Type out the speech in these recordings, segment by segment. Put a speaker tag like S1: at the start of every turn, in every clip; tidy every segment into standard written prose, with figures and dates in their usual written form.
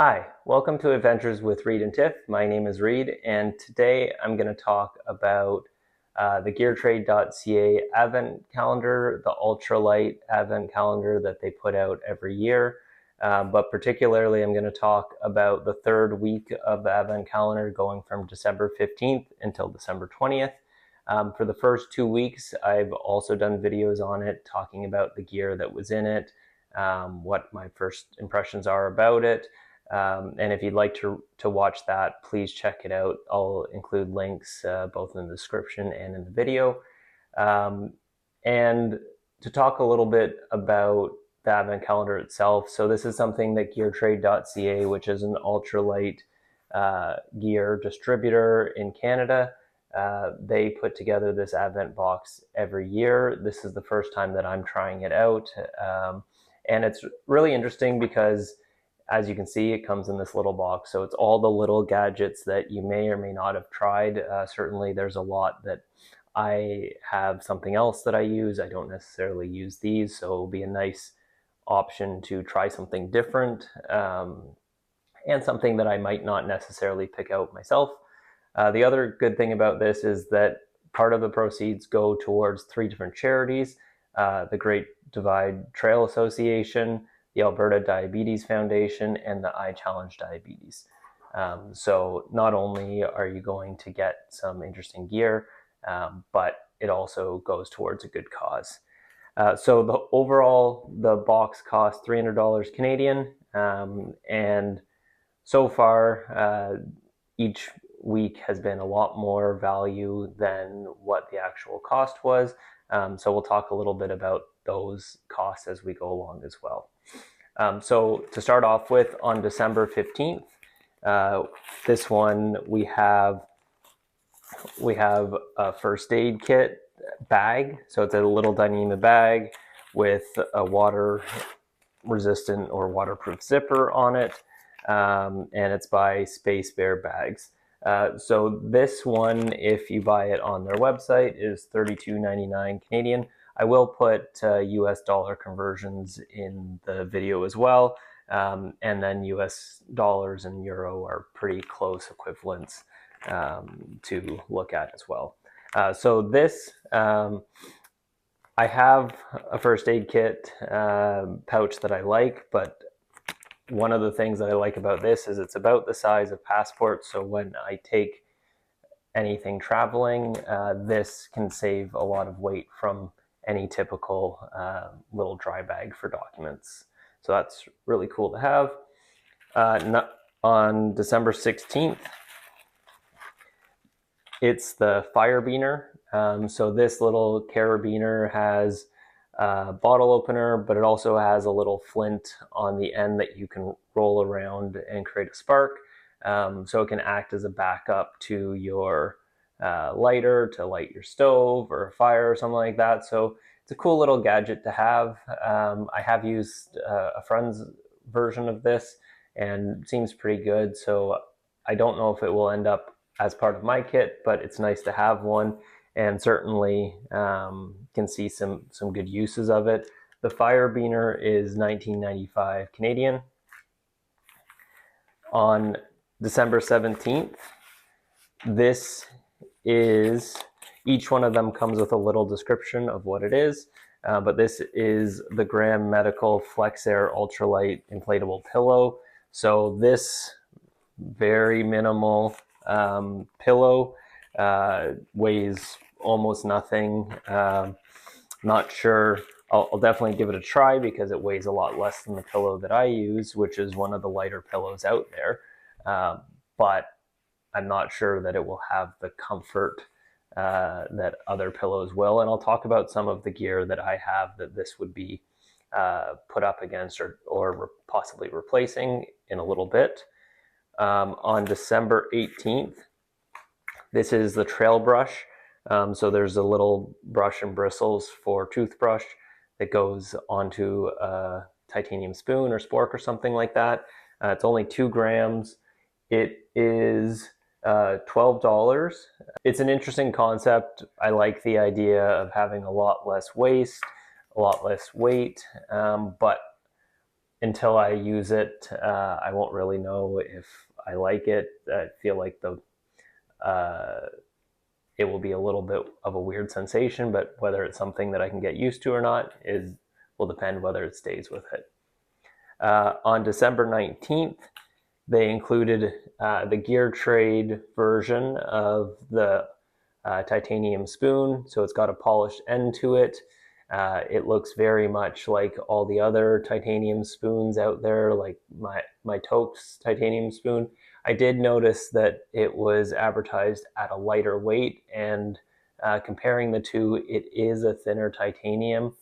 S1: Hi, welcome to Adventures with Reid and Tiff. My name is Reid, and today I'm going to talk about the Geartrade.ca Advent Calendar, the Ultralight Advent Calendar that they put out every year. But particularly, I'm going to talk about the third week of the Advent Calendar going from December 15th until December 20th. For the first 2 weeks, I've also done videos on it talking about the gear that was in it, what my first impressions are about it. And if you'd like to watch that, please check it out. I'll include links both in the description and in the video. And to talk a little bit about the Advent Calendar itself. So this is something that Geartrade.ca, which is an ultralight gear distributor in Canada, they put together this Advent box every year. This is the first time that I'm trying it out. And it's really interesting because, as you can see, it comes in this little box. So it's all the little gadgets that you may or may not have tried. Certainly there's a lot that I have something else that I use. I don't necessarily use these, so it'll be a nice option to try something different and something that I might not necessarily pick out myself. The other good thing about this is that part of the proceeds go towards 3 different charities: the Great Divide Trail Association, the Alberta Diabetes Foundation, and the I Challenge Diabetes. So not only are you going to get some interesting gear, but it also goes towards a good cause. So the box costs $300 Canadian, and so far each week has been a lot more value than what the actual cost was. So we'll talk a little bit about those costs as we go along as well. So to start off with, on December 15th, this one we have a first aid kit bag. So it's a little Dyneema bag with a water resistant or waterproof zipper on it, and it's by Space Bear Bags. So this one, if you buy it on their website, is $32.99 Canadian. I will put US dollar conversions in the video as well, and then US dollars and euro are pretty close equivalents to look at as well. So this, I have a first aid kit pouch that I like, but one of the things that I like about this is it's about the size of passport. So when I take anything traveling, this can save a lot of weight from any typical little dry bag for documents. So that's really cool to have. On December 16th, it's the fire beaner. So this little carabiner has a bottle opener, but it also has a little flint on the end that you can roll around and create a spark. So it can act as a backup to your lighter to light your stove or a fire or something like that. So it's a cool little gadget to have. I have used a friend's version of this and it seems pretty good. So I don't know if it will end up as part of my kit, but it's nice to have one, and certainly can see some good uses of it. The fire beaner is $19.95 Canadian. On December 17th, this is, each one of them comes with a little description of what it is, but this is the Graham Medical Flex Air Ultralight Inflatable Pillow. So this very minimal pillow weighs almost nothing. Not sure. I'll definitely give it a try because it weighs a lot less than the pillow that I use, which is one of the lighter pillows out there. But I'm not sure that it will have the comfort that other pillows will. And I'll talk about some of the gear that I have that this would be put up against or possibly replacing in a little bit. On December 18th, this is the trail brush. So there's a little brush and bristles for toothbrush that goes onto a titanium spoon or spork or something like that. It's only 2 grams. It is $12. It's an interesting concept. I like the idea of having a lot less waste, a lot less weight, but until I use it, I won't really know if I like it. I feel like it will be a little bit of a weird sensation, but whether it's something that I can get used to or not will depend whether it stays with it. On December 19th, they included the Geartrade version of the titanium spoon. So it's got a polished end to it. It looks very much like all the other titanium spoons out there, like my Tokes titanium spoon. I did notice that it was advertised at a lighter weight, and comparing the two, it is a thinner titanium.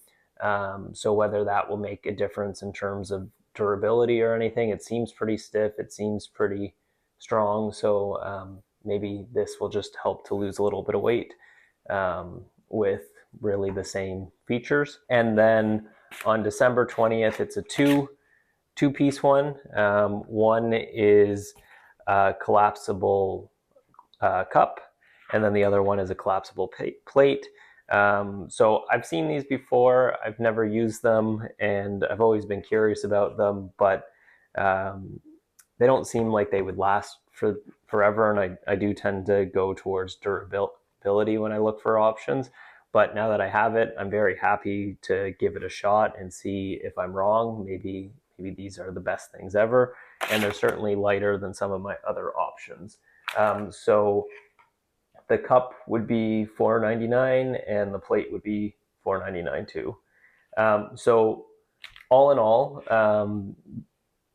S1: So whether that will make a difference in terms of durability or anything, it seems pretty stiff. It seems pretty strong. So maybe this will just help to lose a little bit of weight with really the same features. And then on December 20th, it's a two-piece one. One is a collapsible cup, and then the other one is a collapsible plate. So I've seen these before. I've never used them, and I've always been curious about them, but they don't seem like they would last for forever, and I do tend to go towards durability when I look for options. But now that I have it, I'm very happy to give it a shot and see if I'm wrong. Maybe these are the best things ever, and they're certainly lighter than some of my other options. So the cup would be $4.99 and the plate would be $4.99 too. So all in all,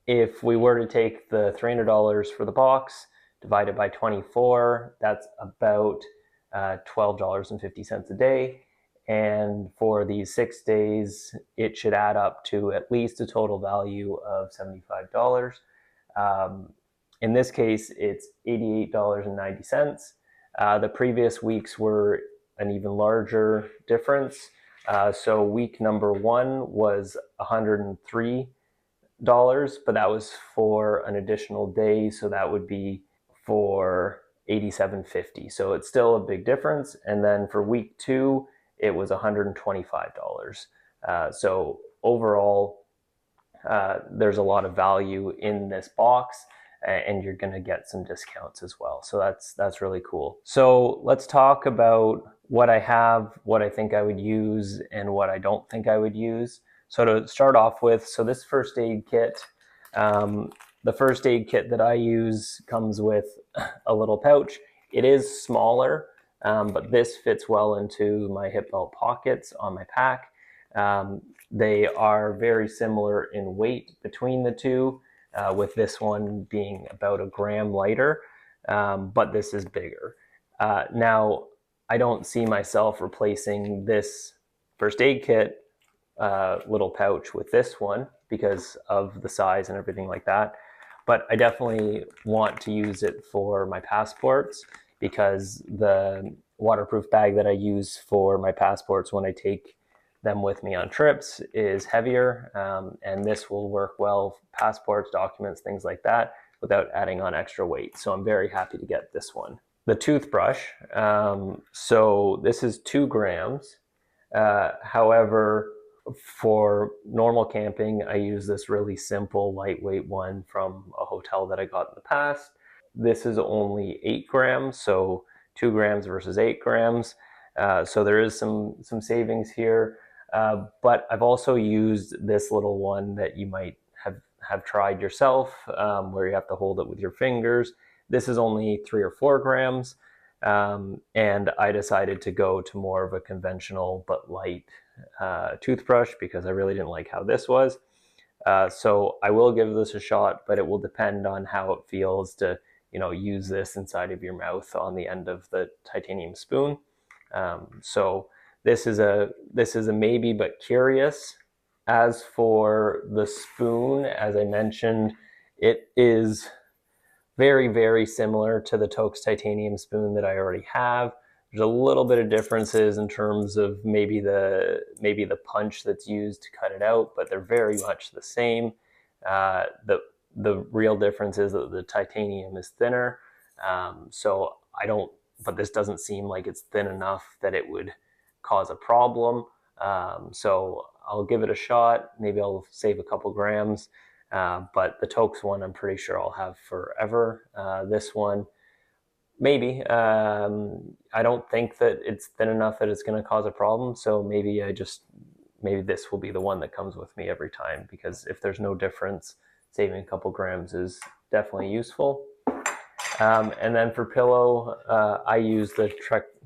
S1: if we were to take the $300 for the box divided by 24, that's about $12.50 a day. And for these 6 days, it should add up to at least a total value of $75. In this case, it's $88.90. The previous weeks were an even larger difference. So week number 1 was $103, but that was for an additional day, so that would be for $87.50. So it's still a big difference. And then for week 2, it was $125. So overall, there's a lot of value in this box, and you're going to get some discounts as well. So that's really cool. So let's talk about what I have, what I think I would use, and what I don't think I would use. So to start off with, so this first aid kit, the first aid kit that I use comes with a little pouch. It is smaller, but this fits well into my hip belt pockets on my pack. They are very similar in weight between the two, with this one being about a gram lighter, but this is bigger. Now, I don't see myself replacing this first aid kit little pouch with this one because of the size and everything like that. But I definitely want to use it for my passports, because the waterproof bag that I use for my passports when I take them with me on trips is heavier, and this will work well, passports, documents, things like that, without adding on extra weight. So I'm very happy to get this one. The toothbrush, so this is 2 grams. However, for normal camping, I use this really simple, lightweight one from a hotel that I got in the past. This is only 8 grams, so 2 grams versus 8 grams. So there is some savings here. But I've also used this little one that you might have tried yourself, where you have to hold it with your fingers. This is only 3 or 4 grams. And I decided to go to more of a conventional but light toothbrush because I really didn't like how this was. So I will give this a shot, but it will depend on how it feels to, use this inside of your mouth on the end of the titanium spoon. So this is a maybe, but curious. As for the spoon, as I mentioned, it is very, very similar to the Tokes titanium spoon that I already have. There's a little bit of differences in terms of maybe the punch that's used to cut it out, but they're very much the same. The real difference is that the titanium is thinner. But this doesn't seem like it's thin enough that it would cause a problem. So I'll give it a shot. Maybe I'll save a couple grams. But the Tokes one, I'm pretty sure I'll have forever. This one, maybe. I don't think that it's thin enough that it's going to cause a problem. So maybe this will be the one that comes with me every time, because if there's no difference, saving a couple grams is definitely useful. And then for pillow, I use the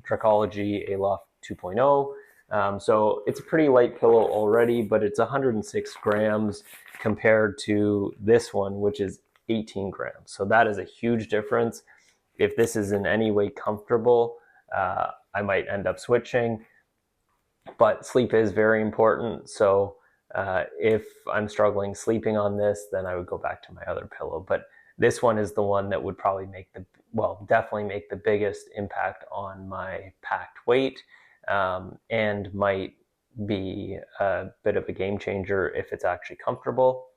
S1: Trekology Aloft 2.0. So it's a pretty light pillow already, but it's 106 grams compared to this one, which is 18 grams. So that is a huge difference. If this is in any way comfortable, I might end up switching. But sleep is very important. So if I'm struggling sleeping on this, then I would go back to my other pillow. But this one is the one that would probably definitely make the biggest impact on my packed weight, and might be a bit of a game changer if it's actually comfortable.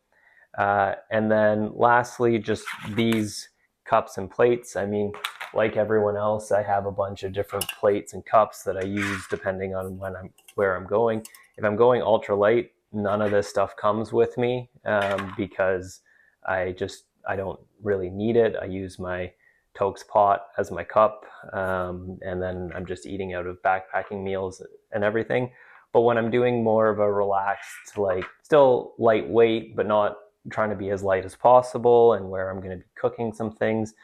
S1: And then lastly, just these cups and plates. I mean, like everyone else, I have a bunch of different plates and cups that I use depending on where I'm going. If I'm going ultralight, none of this stuff comes with me, because I don't really need it. I use my Tokes pot as my cup, and then I'm just eating out of backpacking meals and everything. But when I'm doing more of a relaxed, like still lightweight, but not trying to be as light as possible, and where I'm going to be cooking some things,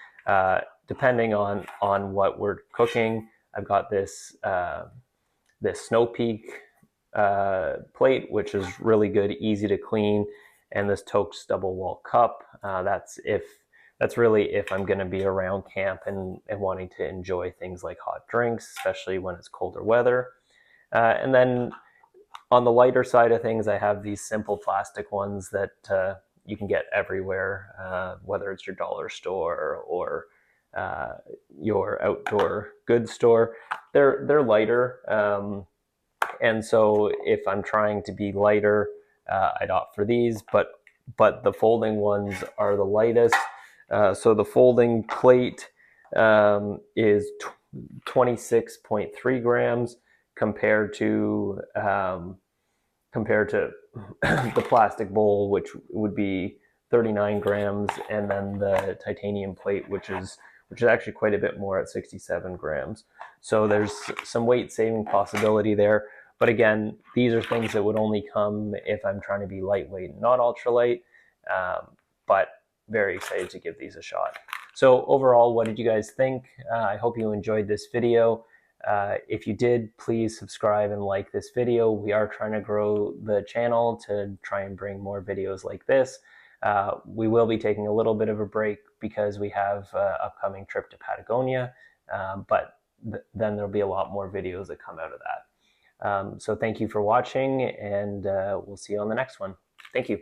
S1: depending on what we're cooking, I've got this Snow Peak plate, which is really good, easy to clean, and this Tokes double wall cup. That's really if I'm going to be around camp and wanting to enjoy things like hot drinks, especially when it's colder weather. And then on the lighter side of things, I have these simple plastic ones that you can get everywhere, whether it's your dollar store or your outdoor goods store. They're lighter, and so if I'm trying to be lighter, I'd opt for these. But the folding ones are the lightest. So the folding plate is 26.3 grams compared to the plastic bowl, which would be 39 grams, and then the titanium plate, which is actually quite a bit more at 67 grams. So there's some weight saving possibility there. But again, these are things that would only come if I'm trying to be lightweight, not ultralight. But very excited to give these a shot. So overall, what did you guys think? I hope you enjoyed this video. If you did, please subscribe and like this video. We are trying to grow the channel to try and bring more videos like this. We will be taking a little bit of a break because we have an upcoming trip to Patagonia, but then there'll be a lot more videos that come out of that. So thank you for watching, and we'll see you on the next one. Thank you.